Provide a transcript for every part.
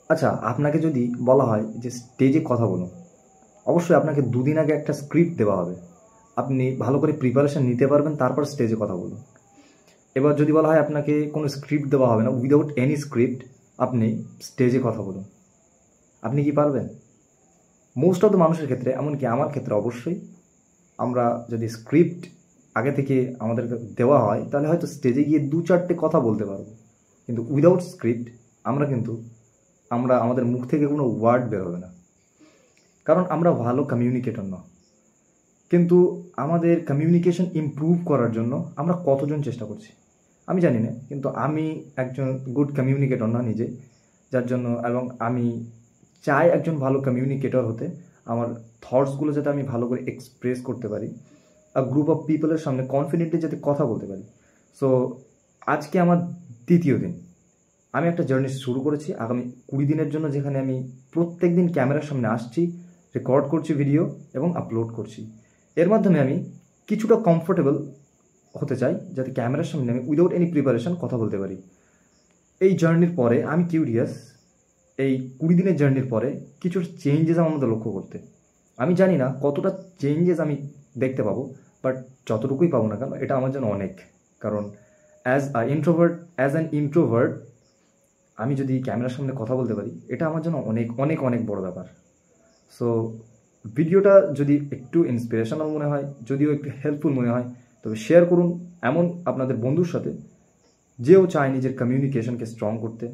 আচ্ছা, আপনাকে যদি বলা হয় যে স্টেজে কথা বলুন, অবশ্যই আপনাকে দুদিন আগে একটা স্ক্রিপ্ট দেওয়া হবে। আপনি ভালো করে প্রিপারেশন নিতে পারবেন, তারপর স্টেজে কথা বলুন। এবার যদি বলা হয় আপনাকে কোনো স্ক্রিপ্ট দেওয়া হবে না, উইদাউট এনি স্ক্রিপ্ট আপনি স্টেজে কথা বলুন, আপনি কি পারবেন? মোস্ট অফ দ্য মানুষের ক্ষেত্রে, এমনকি আমার ক্ষেত্রে অবশ্যই, আমরা যদি স্ক্রিপ্ট আগে থেকে আমাদেরকে দেওয়া হয় তাহলে হয়তো স্টেজে গিয়ে দু চারটে কথা বলতে পারবো, কিন্তু উইদাউট স্ক্রিপ্ট আমরা আমাদের মুখ থেকে কোনো ওয়ার্ড বের হবে না, কারণ আমরা ভালো কমিউনিকেটর না। কিন্তু আমাদের কমিউনিকেশন ইমপ্রুভ করার জন্য আমরা কতজন চেষ্টা করছি আমি জানি না, কিন্তু আমি একজন গুড কমিউনিকেটর না নিজে, যার জন্য, এবং আমি চাই একজন ভালো কমিউনিকেটর হতে, আমার থটসগুলো যাতে আমি ভালো করে এক্সপ্রেস করতে পারি, গ্রুপ অফ পিপলের সামনে কনফিডেন্টলি যাতে কথা বলতে পারি। সো আজকে আমার দ্বিতীয় দিন, আমি একটা জার্নি শুরু করেছি আগামী 20 দিনের জন্য, যেখানে আমি প্রত্যেক দিন ক্যামেরার সামনে আসছি, রেকর্ড করছি ভিডিও এবং আপলোড করছি। এর মাধ্যমে আমি কিছুটা কমফোর্টেবল হতে চাই, যাতে ক্যামেরার সামনে আমি উইদাউট এনি প্রিপারেশন কথা বলতে পারি। এই জার্নির পরে আমি কিউরিয়াস, এই 20 দিনের জার্নির পরে কিছু চেঞ্জেস আমার মধ্যে লক্ষ্য করতে। আমি জানি না কতটা চেঞ্জেস আমি দেখতে পাবো, বাট যতটুকুই পাবো না কেন, এটা আমার জন্য অনেক। কারণ অ্যাজ অ্যান ইন্ট্রোভার্ট আমি যদি ক্যামেরার সামনে কথা বলতে পারি, এটা আমার জন্য অনেক অনেক অনেক বড় ব্যাপার। সো ভিডিওটা যদি একটু ইন্সপিরেশনাল মনে হয়, যদিও একটু হেল্পফুল মনে হয়, তবে শেয়ার করুন এমন আপনাদের বন্ধুর সাথে যেও চায় নিজের কমিউনিকেশনকে স্ট্রং করতে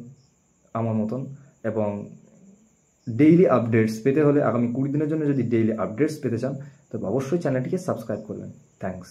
আমার মতন। এবং ডেইলি আপডেটস পেতে হলে, আগামী 20 দিনের জন্য যদি ডেইলি আপডেটস পেতে চান, তবে অবশ্যই চ্যানেলটিকে সাবস্ক্রাইব করবেন। থ্যাঙ্কস।